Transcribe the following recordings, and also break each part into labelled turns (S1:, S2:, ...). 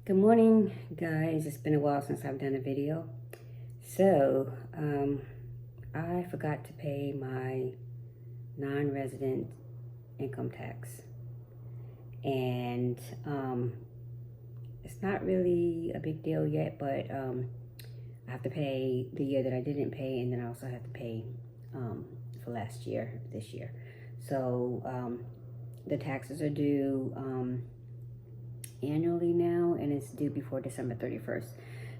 S1: Good morning, guys. It's been a while since I've done a video. So, I forgot to pay my non-resident income tax. And it's not really a big deal yet, but I have to pay the year that I didn't pay, and then I also have to pay for last year, this year. So, the taxes are due annually now, and it's due before December 31st.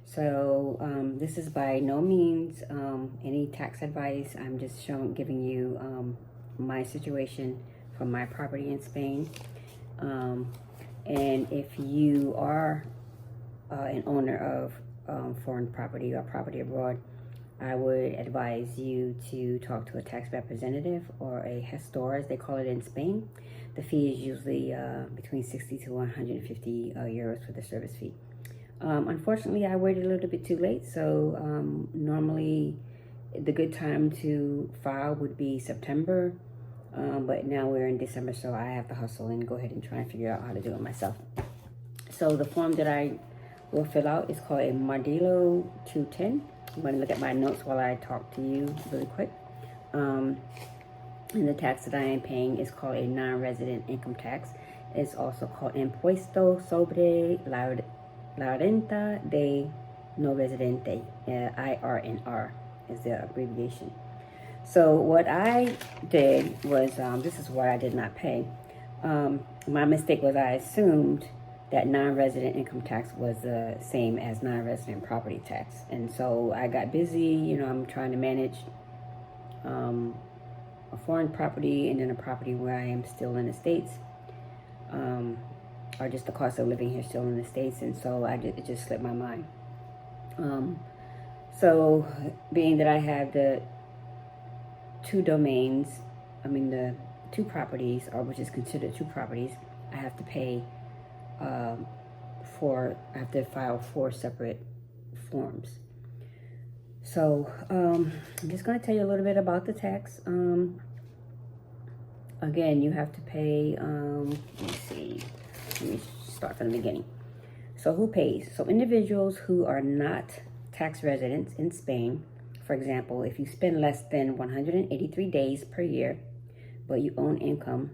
S1: So this is by no means any tax advice. I'm just giving you my situation from my property in Spain. And if you are an owner of foreign property or property abroad, I would advise you to talk to a tax representative or a gestor, as they call it in Spain. The fee is usually between 60 to 150 euros for the service fee. Unfortunately, I waited a little bit too late, so normally the good time to file would be September, but now we're in December, so I have to hustle and go ahead and try and figure out how to do it myself. So the form that I will fill out is called a Modelo 210. I'm going to look at my notes while I talk to you really quick. And the tax that I am paying is called a non-resident income tax. It's also called Impuesto sobre la renta de no residente. IRNR is the abbreviation. So what I did was, this is what I did not pay. My mistake was I assumed that non-resident income tax was the same as non-resident property tax. And so I got busy, I'm trying to manage a foreign property and then a property where I am still in the States, or just the cost of living here still in the States, and so it just slipped my mind. So being that I have the two domains, the two properties, or which is considered two properties, I have to pay I have to file 4 separate forms. So I'm just going to tell you a little bit about the tax. Again, you have to pay, let me start from the beginning. So who pays? So individuals who are not tax residents in Spain, for example, if you spend less than 183 days per year, but you own income,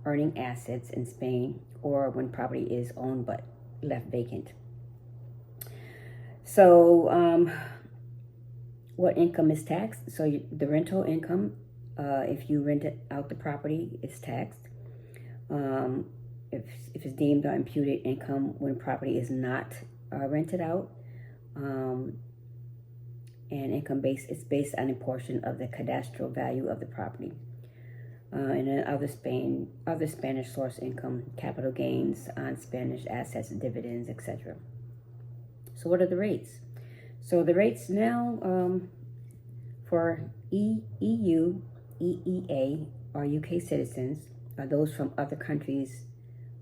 S1: earning assets in Spain, or when property is owned but left vacant. So what income is taxed? So the rental income, if you rent out the property, is taxed. If it's deemed or imputed income when property is not rented out, and income is based on a portion of the cadastral value of the property. And then other Spanish source income, capital gains on Spanish assets, dividends, etc. So what are the rates? So the rates now for EU, EEA, or UK citizens, are those from other countries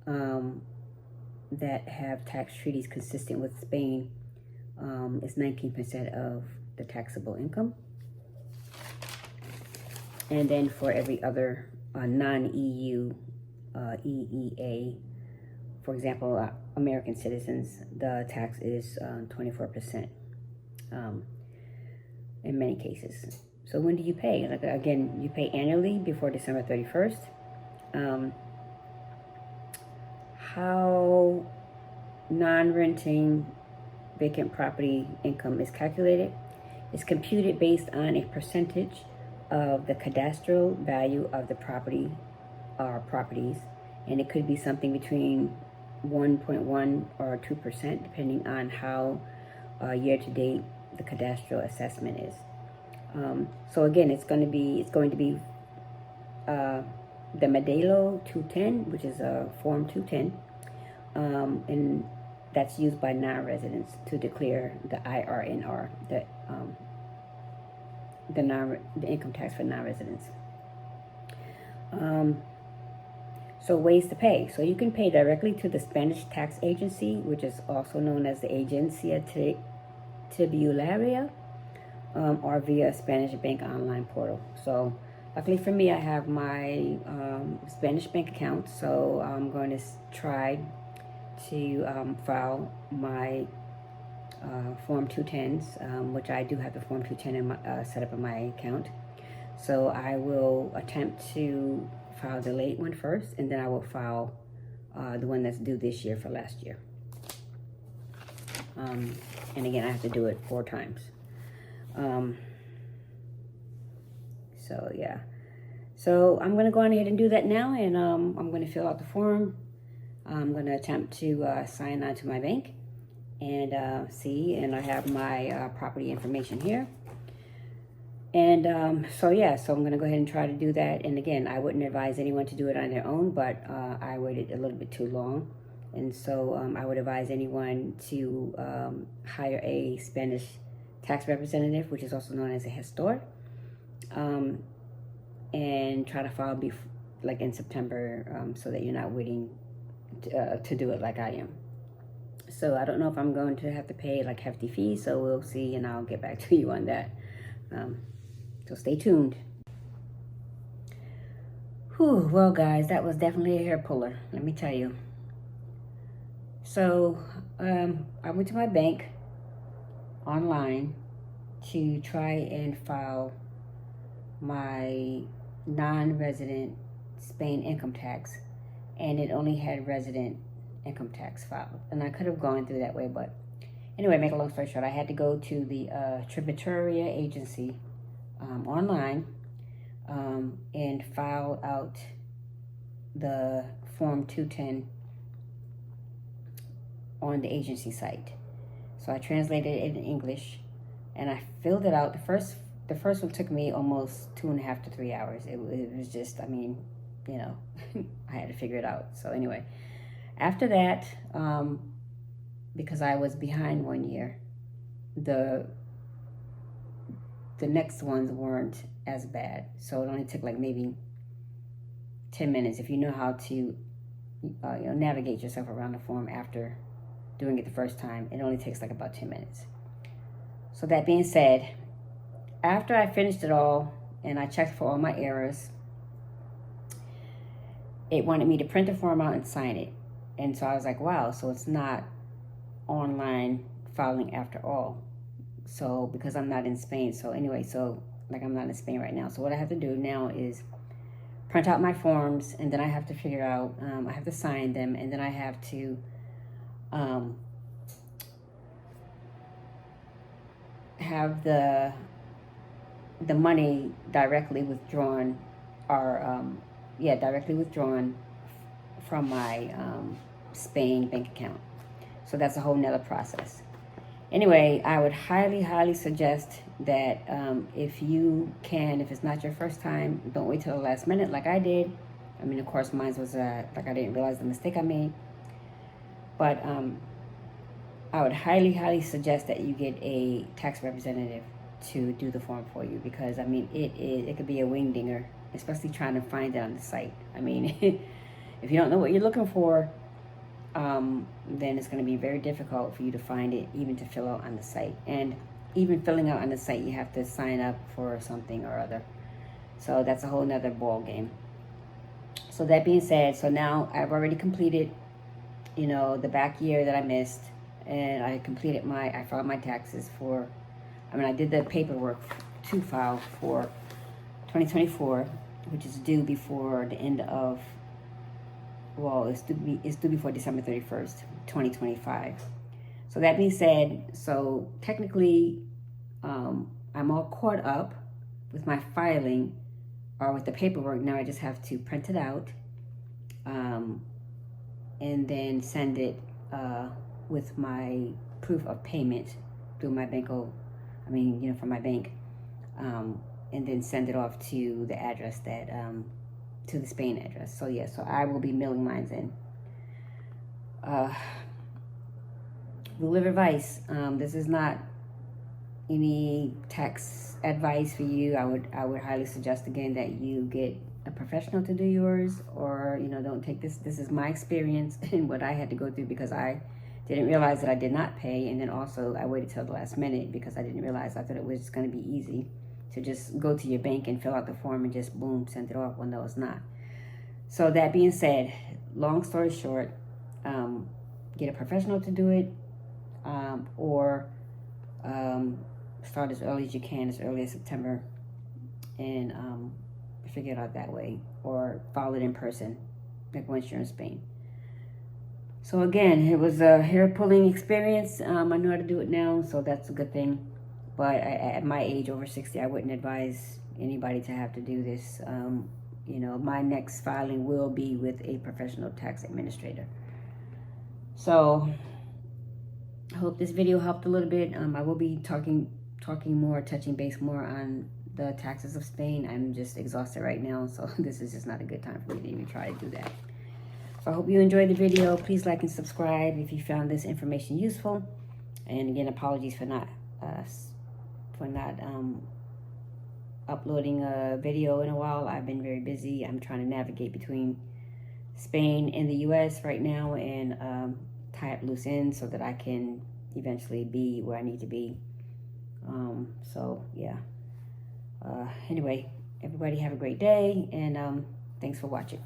S1: that have tax treaties consistent with Spain, is 19% of the taxable income. And then for every other non-EU, EEA, for example, American citizens, the tax is 24% in many cases. So when do you pay? Like, again, you pay annually before December 31st. How non-renting vacant property income is calculated is computed based on a percentage of the cadastral value of the property or properties, and it could be something between 1.1 or 2%, depending on how year to date the cadastral assessment is. So again, it's going to be the Modelo 210, which is a Form 210, and that's used by non-residents to declare the IRNR, the income tax for non-residents. So ways to pay. So you can pay directly to the Spanish tax agency, which is also known as the Agencia Tributaria, or via Spanish bank online portal. So luckily for me, I have my Spanish bank account, so I'm going to try to file my Form 210s, which I do have the Form 210 in my, set up in my account. So I will attempt to file the late one first, and then I will file the one that's due this year for last year. And again, I have to do it 4 times. So yeah. So I'm going to go on ahead and do that now, and I'm going to fill out the form. I'm going to attempt to sign on to my bank and see, and I have my property information here. And so yeah, so I'm going to go ahead and try to do that. And again, I wouldn't advise anyone to do it on their own, but I waited a little bit too long. And so I would advise anyone to hire a Spanish tax representative, which is also known as a gestor, and try to file like in September, so that you're not waiting to do it like I am. So I don't know if I'm going to have to pay like hefty fees, so we'll see, and I'll get back to you on that. So stay tuned. Whew, well guys, that was definitely a hair puller, let me tell you. So I went to my bank online to try and file my non-resident Spain income tax, and it only had resident income tax filed. And I could have gone through that way, but anyway, make a long story short, I had to go to the Tributaria agency online and file out the Form 210 on the agency site. So I translated it in English and I filled it out. The first one took me almost 2.5 to 3 hours. It was just, I mean, you know, I had to figure it out. So anyway, after that, because I was behind 1 year, the next ones weren't as bad. So it only took like maybe 10 minutes if you know how to navigate yourself around the form after doing it the first time. It only takes like about 10 minutes. So that being said, after I finished it all and I checked for all my errors, it wanted me to print the form out and sign it. And so I was like, wow, so it's not online filing after all. So because I'm not in Spain. So anyway, so like I'm not in Spain right now. So what I have to do now is print out my forms, and then I have to figure out, I have to sign them, and then I have to have the money directly withdrawn, or directly withdrawn from my Spain bank account. So that's a whole nother process. Anyway, I would highly suggest that if you can, if it's not your first time, don't wait till the last minute like I did. I mean, of course, mine was like I didn't realize the mistake I made. But I would highly suggest that you get a tax representative to do the form for you, because I mean, it could be a wingdinger, especially trying to find it on the site. I mean, if you don't know what you're looking for, then it's going to be very difficult for you to find it, even to fill out on the site. And even filling out on the site, you have to sign up for something or other. So that's a whole nother ball game. So that being said, so now I've already completed, the back year that I missed, and I completed I filed my taxes for, I did the paperwork to file for 2024, which is due before the end of, it's due before December 31st, 2025. So that being said, so technically, I'm all caught up with my filing or with the paperwork. Now I just have to print it out, and then send it with my proof of payment through my bank, from my bank, and then send it off to the address that, to the Spain address. So yeah, so I will be mailing mine in. Rule of advice, this is not any tax advice for you. I would highly suggest again that you get a professional to do yours, or don't take this. This is my experience and what I had to go through, because I didn't realize that I did not pay, and then also I waited till the last minute because I didn't realize. I thought it was just going to be easy to just go to your bank and fill out the form and just boom, send it off. Well, no, it's not. So that being said, long story short, get a professional to do it, or start as early as you can, as early as September, and figure it out that way, or file it in person, like once you're in Spain. So again, it was a hair pulling experience. I know how to do it now, so that's a good thing. But at my age, over 60, I wouldn't advise anybody to have to do this. You know, my next filing will be with a professional tax administrator. So I hope this video helped a little bit. I will be touching base more on the taxes of Spain. I'm just exhausted right now, so this is just not a good time for me to even try to do that. So I hope you enjoyed the video. Please like and subscribe if you found this information useful. And again, apologies for not uploading a video in a while. I've been very busy. I'm trying to navigate between Spain and the US right now, and tie up loose ends so that I can eventually be where I need to be. So yeah. Anyway, everybody have a great day, and thanks for watching.